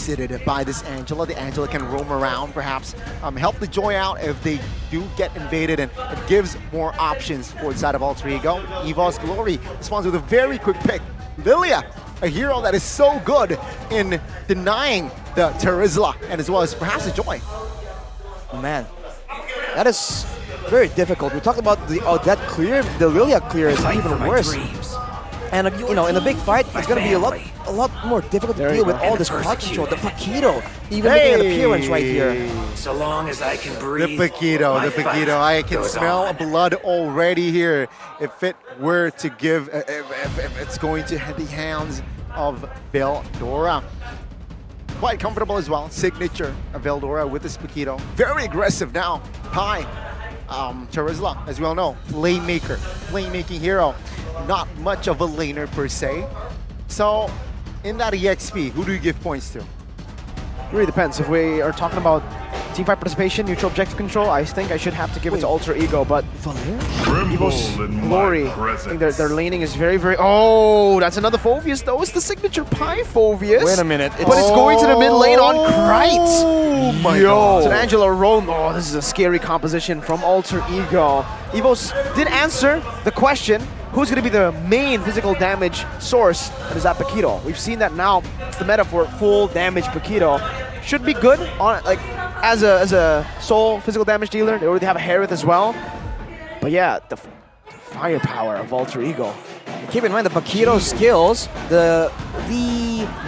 babysitted by this Angela. The Angela can roam around, perhaps help the Joy out if they do get invaded, and it gives more options for the side of Alter Ego. EVOS Glory responds with a very quick pick. Lilia, a hero that is so good in denying the Terimakasih and as well as perhaps the Joy. Man, that is very difficult. We talked about the that clear, the Lilia clear is even worse. And you know, in a big fight, it's going to be a lot more difficult to deal with all this crowd control. The Paquito, even making an appearance right here. So long as I can breathe. The Paquito, I can smell blood already here. If it were to give, if it's going to hit the hands of Veldora. Quite comfortable as well. Signature of Veldora with this Paquito. Very aggressive now. High. Terimakasih, as we all know, playmaking hero. Not much of a laner per se. So, in that EXP, who do you give points to? It really depends. If we are talking about teamfight participation, neutral objective control, I think I should have to give it to Alter Ego, but EVOS Glory, I think their laning is very, very... Oh, that's another Phoveus though. It's the signature Pi Phoveus. Wait a minute. But it's going to the mid lane on Krite. Oh my God. It's an Angela roam. Oh, this is a scary composition from Alter Ego. EVOS did answer the question, who's going to be the main physical damage source? That is that Paquito. We've seen that now. It's the meta for full damage Paquito. Should be good on like as a sole physical damage dealer. They already have a Harith as well. But yeah, the firepower of Alter Ego. Keep in mind the Paquito skills, the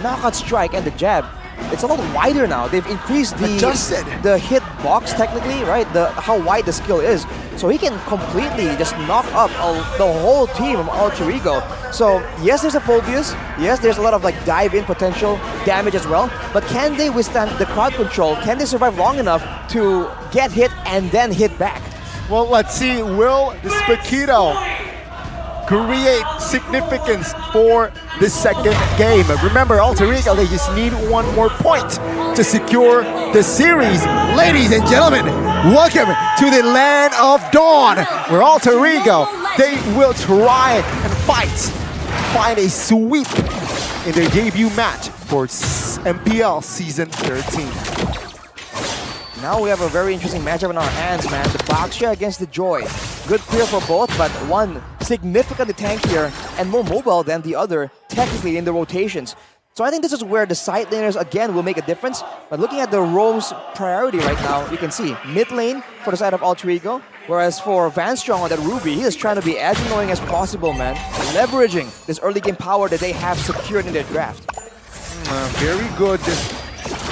knockout strike and the jab. It's a lot wider now. They've increased the hit box technically, right? How wide the skill is. So he can completely just knock up the whole team of Alter Ego. So yes, there's a Phoveus. Yes, there's a lot of like dive-in potential damage as well. But can they withstand the crowd control? Can they survive long enough to get hit and then hit back? Well, let's see. Will this Paquito create significance for the second game? Remember, Alter Ego, they just need one more point to secure the series. Ladies and gentlemen, welcome to the land of Dawn, where Alter Ego, they will try and find a sweep in their debut match for MPL Season 13. Now we have a very interesting matchup in our hands, man. The Baxia against the Joy. Good clear for both, but one significantly tankier and more mobile than the other, technically in the rotations. So I think this is where the side laners again will make a difference. But looking at the roam's priority right now, you can see mid lane for the side of Alter Ego, whereas for Vanstrong on that Ruby, he is trying to be as annoying as possible, man. Leveraging this early game power that they have secured in their draft. Very good.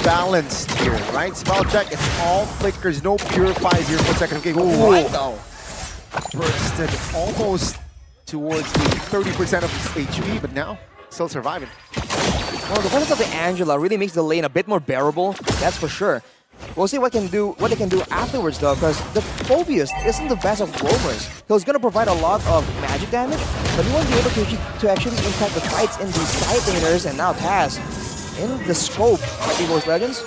Balanced here, right? Spell check, it's all flickers, no purifies here for second. Okay, right though. Bursted almost towards the 30% of his HP, but now still surviving. Well, the presence of the Angela really makes the lane a bit more bearable, that's for sure. We'll see what they can do afterwards though, because the Phoveus isn't the best of roamers. He's going to provide a lot of magic damage, but he won't be able to actually impact the fights in the side laners, and now Taz in the scope of EVOS Legends.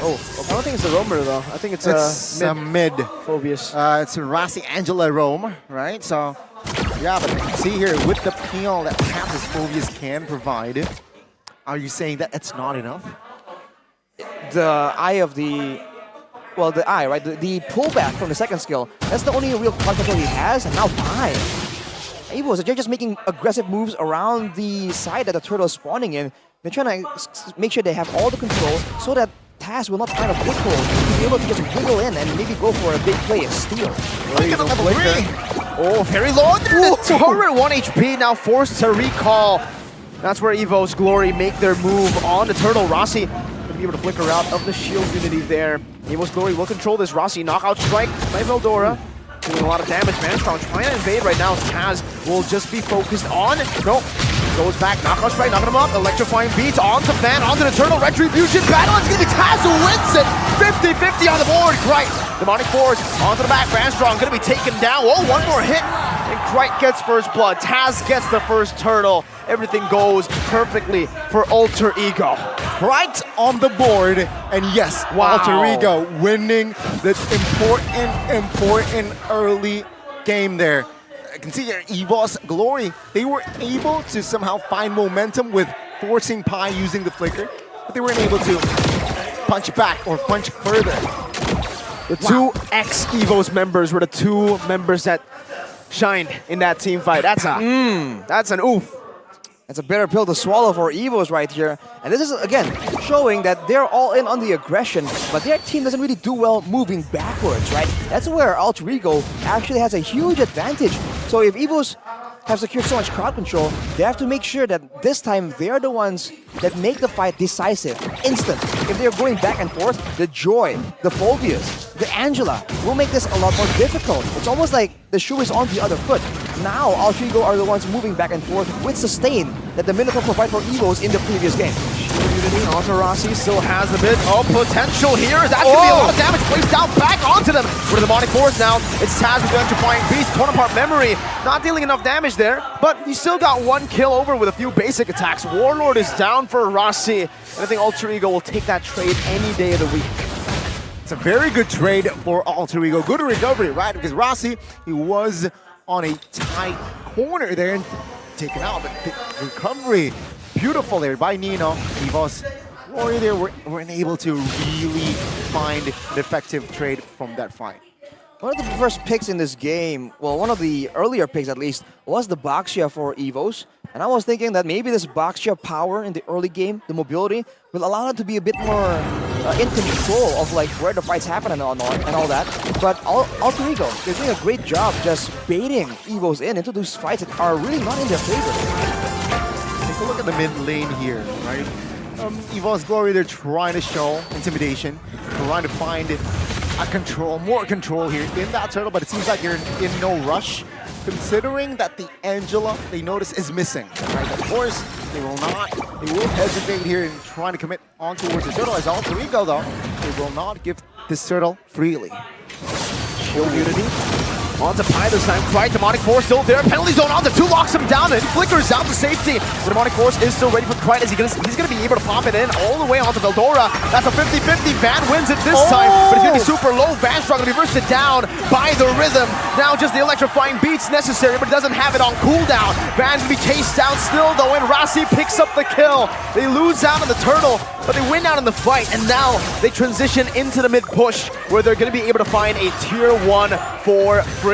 Oh, I don't think it's a roamer though. I think it's a mid Phoveus. It's a Rasi Angela roam, right? So, yeah, but see here with the peel that perhaps this Phoveus can provide. Are you saying that it's not enough? The eye of the... Well, the eye, right? The pullback from the second skill. That's the only real crowd control he has, and now time. EVOS, they're just making aggressive moves around the side that the turtle is spawning in. They're trying to make sure they have all the control so that Taz will not find a foothold. He'll be able to just wiggle in and maybe go for a big play, a steal. Oh, very low. The turret 1 HP now forced to recall. That's where EVOS Glory make their move on the turtle. Rossi going to be able to flicker out of the shield unity there. EVOS Glory will control this. Rossi knockout strike by Veldora. Doing a lot of damage. Vanstrong trying to invade right now. Taz will just be focused on. Nope. Goes back. Knockout strike. Knocking him up. Electrifying beats onto Van. Onto the turtle. Retribution battle. It's going to be Taz who wins it. 50-50 on the board. Great. Demonic Force onto the back. Vanstrong going to be taken down. Oh, one more hit. And Krite gets first blood. Taz gets the first turtle. Everything goes perfectly for Alter Ego. Right on the board, and yes, Alter Ego winning this important early game there. I can see here, EVOS Glory, they were able to somehow find momentum with forcing Pi using the flicker, but they weren't able to punch back or punch further. The two ex-EVOS members were the two members that shined in that team fight. That's an oof. It's a bitter pill to swallow for EVOS right here. And this is, again, showing that they're all in on the aggression, but their team doesn't really do well moving backwards, right? That's where Alter Ego actually has a huge advantage. So if EVOS have secured so much crowd control, they have to make sure that this time they're the ones that make the fight decisive, instant. If they're going back and forth, the Joy, the Phobias, the Angela will make this a lot more difficult. It's almost like the shoe is on the other foot. Now, Alter Ego are the ones moving back and forth with sustain that the Minotaur provide for EVOS in the previous game. Unity, Rossi still has a bit of potential here. That's going to be a lot of damage placed down back onto them. With the Demonic Force now, it's Taz with the Electrifying Beast, torn apart memory. Not dealing enough damage there, but he still got one kill over with a few basic attacks. Warlord is down for Rossi, and I think Alter Ego will take that trade any day of the week. It's a very good trade for Alter Ego. Good recovery, right? Because Rossi, he was on a tight corner there and taken out, but the recovery, beautiful there by Nino. EVOS Glory there weren't able to really find an effective trade from that fight. One of the first picks in this game, well, one of the earlier picks at least, was the Baxia for EVOS. And I was thinking that maybe this Baxia power in the early game, the mobility, will allow them to be a bit more in control of like where the fights happen and all that. But Alter Ego, they're doing a great job just baiting EVOS into those fights that are really not in their favor. Take a look at the mid lane here, right? EVOS Glory, they're trying to show intimidation, trying to find more control here in that turtle, but it seems like you're in no rush, considering that the Angela, they notice, is missing, right? Of course, they will hesitate here in trying to commit on towards the turtle. As Alter Ego, though, they will not give this turtle freely. Shield Unity. Onto Pi this time. Right, Demonic Force still there. Penalty zone onto 2, locks him down, and he flickers down to safety. The Demonic Force is still ready for Krite as he's going to be able to pop it in all the way onto Veldora. That's a 50-50. Van wins it this time, but he's going to be super low. Van's going to be bursted down by the rhythm. Now just the electrifying beats necessary, but doesn't have it on cooldown. Van's going to be chased down still, though, and Rossi picks up the kill. They lose out on the turtle, but they win out in the fight, and now they transition into the mid push, where they're going to be able to find a tier 1 for free.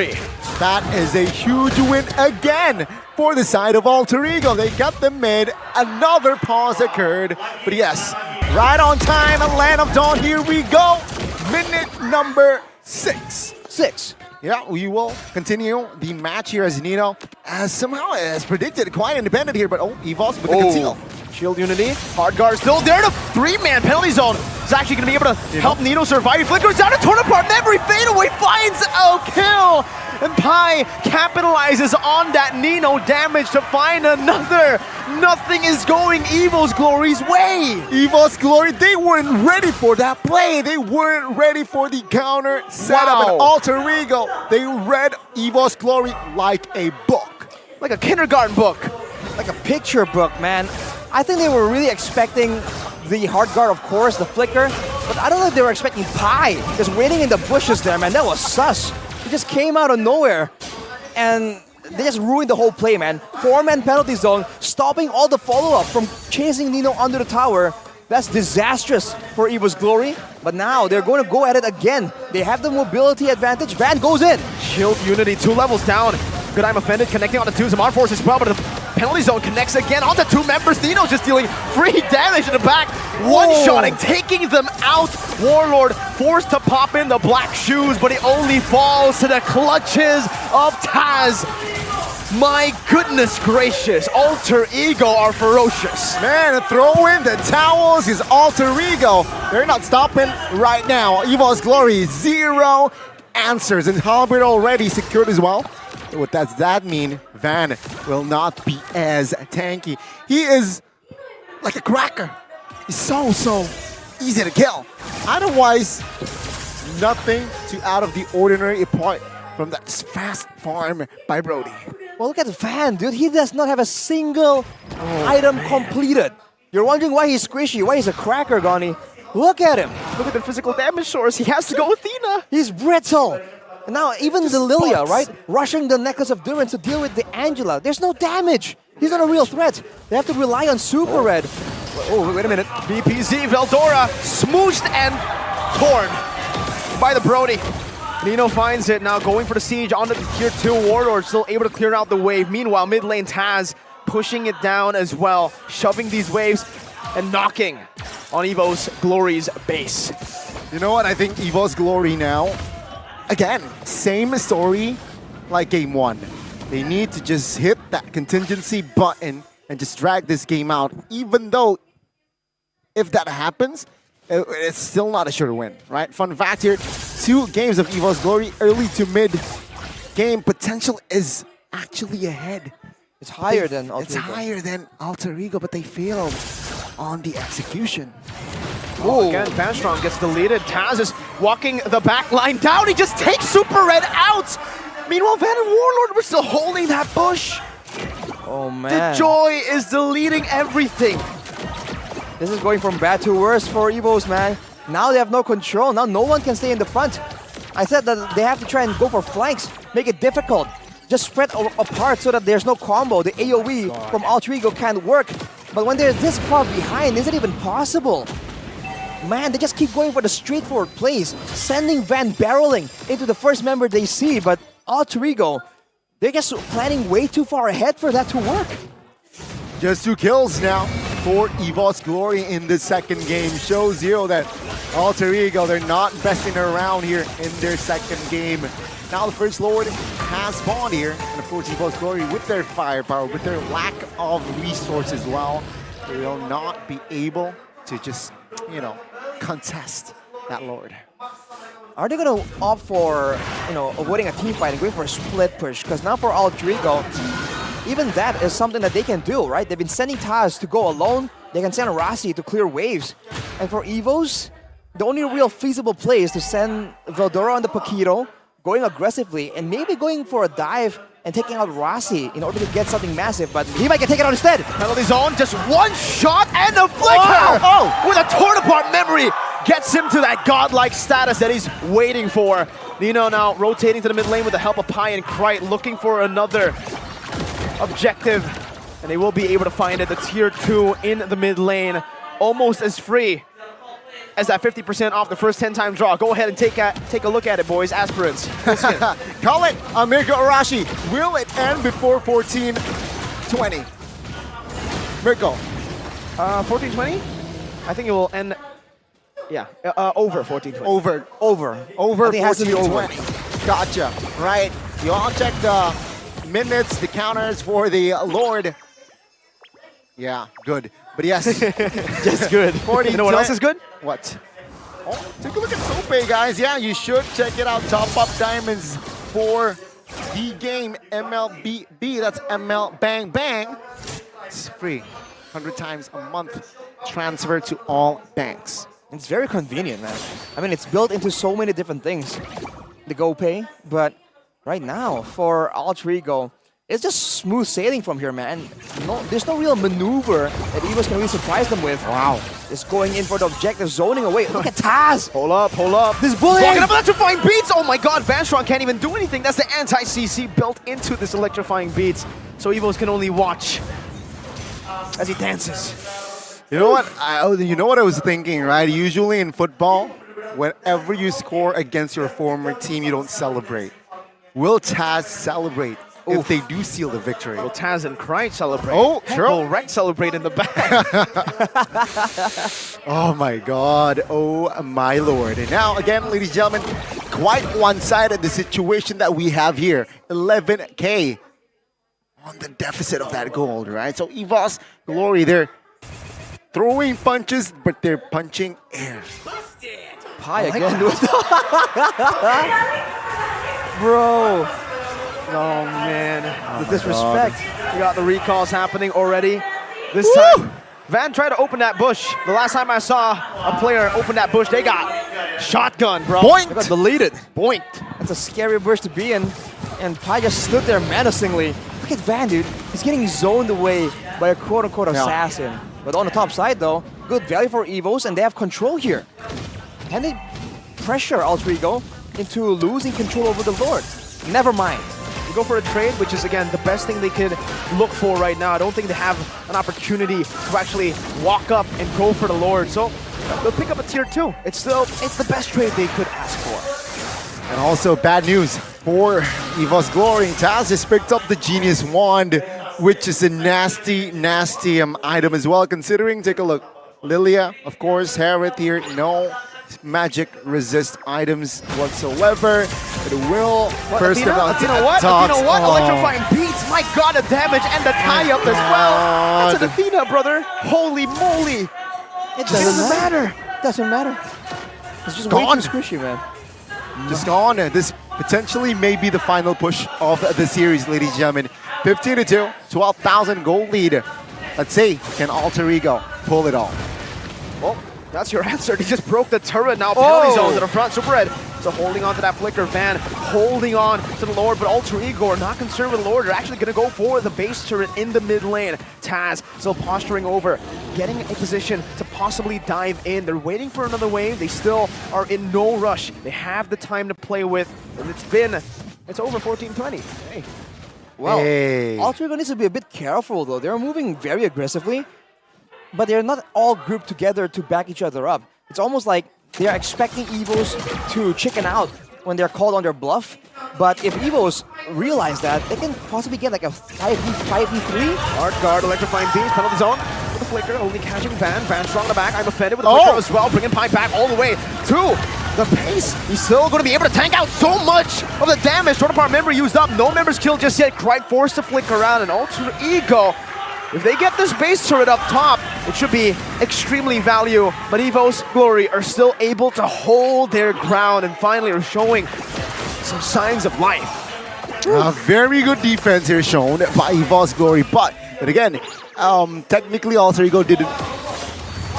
That is a huge win again for the side of Alter Ego. They got the mid, another pause occurred, but yes, right on time at Land of Dawn, here we go. Minute number 6. Yeah, we will continue the match here as Nino, as somehow as predicted, quite independent here, but EVOS with the conceal. Shield Unity, hard guard still there. The 3-man penalty zone is actually going to be able to help Nino survive. He flickers down, a torn apart memory, fadeaway finds a kill. And Pi capitalizes on that Nino damage to find another. Nothing is going EVOS Glory's way. EVOS Glory, they weren't ready for that play. They weren't ready for the counter setup. And Alter Ego, they read EVOS Glory like a book. Like a kindergarten book. Like a picture book, man. I think they were really expecting the hard guard, of course, the flicker, but I don't know if they were expecting Pi just waiting in the bushes there, man. That was sus. He just came out of nowhere, and they just ruined the whole play, man. 4-man penalty zone, stopping all the follow-up from chasing Nino under the tower. That's disastrous for EVOS Glory, but now they're going to go at it again. They have the mobility advantage. Van goes in. Shield Unity, 2 levels down. Good, I'm offended, connecting on the 2s. Zamar Force as well, but the penalty zone connects again onto 2 members. Nino just dealing free damage in the back. One-shotting, taking them out. Warlord forced to pop in the black shoes, but he only falls to the clutches of Taz. My goodness gracious, Alter Ego are ferocious. Man, throw in the towels is Alter Ego. They're not stopping right now. EVOS Glory, 0 answers, and Halbert already secured as well. What does that mean? Van will not be as tanky. He is like a cracker. He's so easy to kill. Otherwise, nothing too out of the ordinary apart from that fast farm by Brody. Well, look at the Van, dude. He does not have a single item completed. You're wondering why he's squishy, why he's a cracker, Gani. Look at him. Look at the physical damage source. He has to go with Athena. He's brittle. And now even the Lilia, right? Rushing the Necklace of Durance to deal with the Angela. There's no damage. He's not a real threat. They have to rely on Super Red. Oh, wait a minute. BPZ, Veldora, smooshed and torn by the Brody. Nino finds it now, going for the siege on the tier 2 Warlord, still able to clear out the wave. Meanwhile, mid lane Taz pushing it down as well, shoving these waves and knocking on EVOS Glory's base. You know what? I think EVOS Glory now, again, same story like game 1. They need to just hit that contingency button and just drag this game out, even though if that happens, it's still not a sure win, right? Fun fact here, 2 games of EVOS Glory, early to mid game potential is actually ahead. It's higher than Alter It's Ego. higher than Alter Ego, but they failed on the execution. Oh, again, Vanstrong gets deleted. Taz is walking the back line down. He just takes Super Red out. Meanwhile, Van and Warlord were still holding that bush. Oh, The man. Joy is deleting everything. This is going from bad to worse for EVOS, man. Now they have no control. Now no one can stay in the front. I said that they have to try and go for flanks, make it difficult. Just spread apart so that there's no combo. The AoE from Alter Ego can't work. But when they're this far behind, is it even possible? Man, they just keep going for the straightforward plays, sending Van barreling into the first member they see. But Alter Ego, they're just planning way too far ahead for that to work. Just 2 kills now for EVOS Glory in the second game. Shows you that Alter Ego, they're not messing around here in their second game. Now the First Lord has spawned here, and of course EVOS Glory with their firepower, with their lack of resources as well, they will not be able to just, you know, contest that Lord. Are they going to opt for, avoiding a team fight and going for a split push? Because now for Alter Ego, even that is something that they can do, right? They've been sending Taz to go alone. They can send Rasi to clear waves. And for EVOS, the only real feasible play is to send Veldora on the Paquito, going aggressively, and maybe going for a dive and taking out Rasi in order to get something massive, but he might get taken out instead. Penalty zone, just 1 shot and a flicker! Oh! With a torn apart memory, gets him to that godlike status that he's waiting for. Nino now rotating to the mid lane with the help of Pi and Krite, looking for another objective, and they will be able to find it. The tier 2 in the mid lane, almost as free as that 50% off the first 10-time draw. Go ahead and take a look at it, boys. Aspirants. Call it, Mirko Arashi. Will it end before 14-20? Mirko. 14-20? I think it will end, yeah, over 14-20. Over. Over. Over I think it has to be over. 14-20. Gotcha. Right. You all check the minutes, the counters for the Lord. Yeah, good. But yes, Just good. 40 You know what else is good? What? Oh, take a look at Sope, guys. Yeah, you should check it out. Top up diamonds for the game MLBB. That's ML Bang Bang. It's free. 100 times a month. Transfer to all banks. It's very convenient, man. I mean, it's built into so many different things. The GoPay, but right now, for Alter Ego, it's just smooth sailing from here, man. No, there's no real maneuver that EVOS can really surprise them with. Wow. Just going in for the objective, zoning away. Look at Taz! Hold up. This bullying! Walking up electrifying beats! Oh my god, Vanstrong can't even do anything. That's the anti-CC built into this electrifying beats. So EVOS can only watch as he dances. You know what? You know what I was thinking, right? Usually in football, whenever you score against your former team, you don't celebrate. Will Taz celebrate if they do seal the victory? Will Taz and Krite celebrate? Oh, sure. Will Rec celebrate in the back? Oh my god, oh my lord. And now, again, ladies and gentlemen, quite one-sided the situation that we have here. 11K on the deficit of that gold, right? So EVOS Glory, they're throwing punches, but they're punching air. Pi again. Bro. Oh man, The disrespect. we got the recalls happening already. This time, Van tried to open that bush. The last time I saw a player open that bush, they got shotgun, bro. Point! They got deleted. Point. That's a scary bush to be in. And Pi just stood there menacingly. Look at Van, dude. He's getting zoned away by a quote-unquote assassin. But on the top side, though, good value for EVOS, and they have control here. Can they pressure Alter Ego into losing control over the Lord? Never mind. They go for a trade, which is, again, the best thing they could look for right now. I don't think they have an opportunity to actually walk up and go for the Lord. So they'll pick up a tier 2. It's the best trade they could ask for. And also bad news for EVOS Glory. Taz just picked up the Genius Wand, which is a nasty, nasty item as well, considering, take a look. Lilia, of course, Harith here, no magic resist items whatsoever. It will first of all Athena what? Athena what? Electrifying beats. My god, the damage and the tie-up as well. That's an Athena, brother. Holy moly. It doesn't matter. Doesn't matter. It's just Gone. way too squishy, man. Just gone. This potentially may be the final push of the series, ladies and gentlemen. 15-2, 12,000 gold lead. Let's see, can Alter Ego pull it off? Well, that's your answer. He just broke the turret now. Penalty zone to the front. Super Red. So holding on to that flicker. Van holding on to the Lord, but Alter Ego are not concerned with the Lord. They're actually going to go for the base turret in the mid lane. Taz still posturing over, getting a position to possibly dive in. They're waiting for another wave. They still are in no rush. They have the time to play with, and it's over 14-20. Hey. Well, Hey. Alter Ego needs to be a bit careful though. They're moving very aggressively, but they're not all grouped together to back each other up. It's almost like they're expecting EVOS to chicken out when they're called on their bluff. But if EVOS realize that, they can possibly get like a 5v3. Hard guard, electrifying beams, penalty zone with the flicker, only catching Van. Van strong in the back. I'm offended with the flicker as well, bringing Pipe back all the way to the pace. He's still going to be able to tank out so much of the damage. Total Power member used up, no members killed just yet. Krite forced to flick around, and Alter Ego, if they get this base turret up top, it should be extremely value. But EVOS Glory are still able to hold their ground and finally are showing some signs of life. A very good defense here shown by EVOS Glory, but then again, technically Alter Ego didn't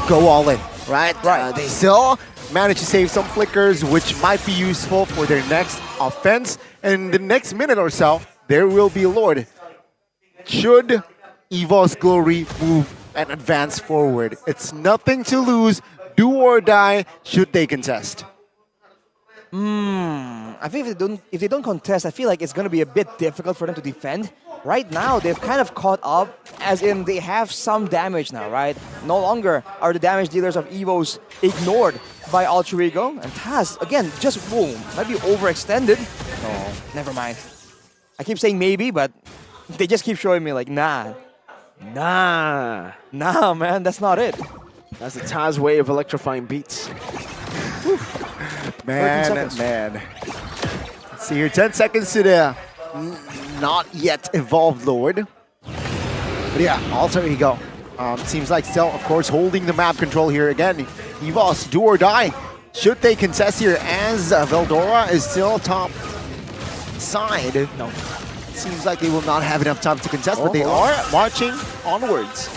go all in, right? They still managed to save some flickers, which might be useful for their next offense. And in the next minute or so, there will be a Lord. Should EVOS Glory move and advance forward, it's nothing to lose, do or die, should they contest. I think if they don't contest, I feel like it's going to be a bit difficult for them to defend. Right now, they've kind of caught up, as in they have some damage now, right? No longer are the damage dealers of EVOS ignored by Alter Ego. And Taz, again, just boom, might be overextended. No, never mind. I keep saying maybe, but they just keep showing me like, nah. Nah, man, that's not it. That's the Taz way of electrifying beats. Man. Let's see here, 10 seconds to the not yet evolved Lord. But yeah, Alter Ego seems like still, of course, holding the map control here again. EVOS, do or die. Should they contest here as Veldora is still top side? No. Seems like they will not have enough time to contest, but they are marching onwards.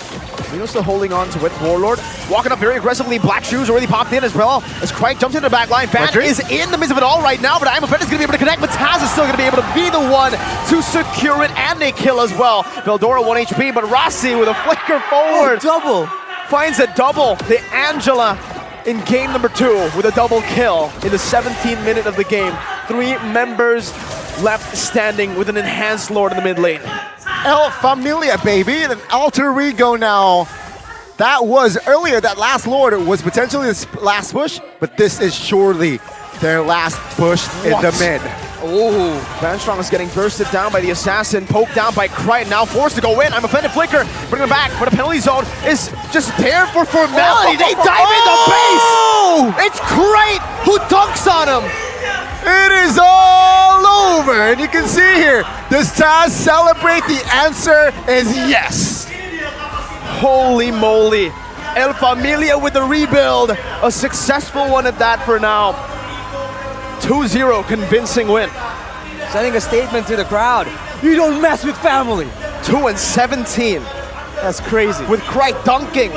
Reno's still holding on to it. Warlord walking up very aggressively. Black Shoes already popped in as well as Krite jumped into the back line. Van is in the midst of it all right now, but I'm offended is going to be able to connect, but Taz is still going to be able to be the one to secure it, and they kill as well. Veldora 1 HP, but Rossi with a flicker forward. Double. Finds a double. The Angela in game number 2 with a double kill in the 17th minute of the game. 3 members left standing with an enhanced Lord in the mid lane. El Familia, baby, and Alter Ego now. That was earlier, that last Lord was potentially this last push, but this is surely their last push in the mid. Oh, Van Strong is getting bursted down by the Assassin, poked down by Krite, now forced to go in. I'm offended flicker, bring him back, but the penalty zone is just there for formality. They dive in the base! It's Krite who dunks on him! It is all over, and you can see here, does Taz celebrate? The answer is yes. Holy moly. El Familia with the rebuild. A successful one at that for now. 2-0 convincing win. Sending a statement to the crowd. You don't mess with family. 2-17. That's crazy. With Krite dunking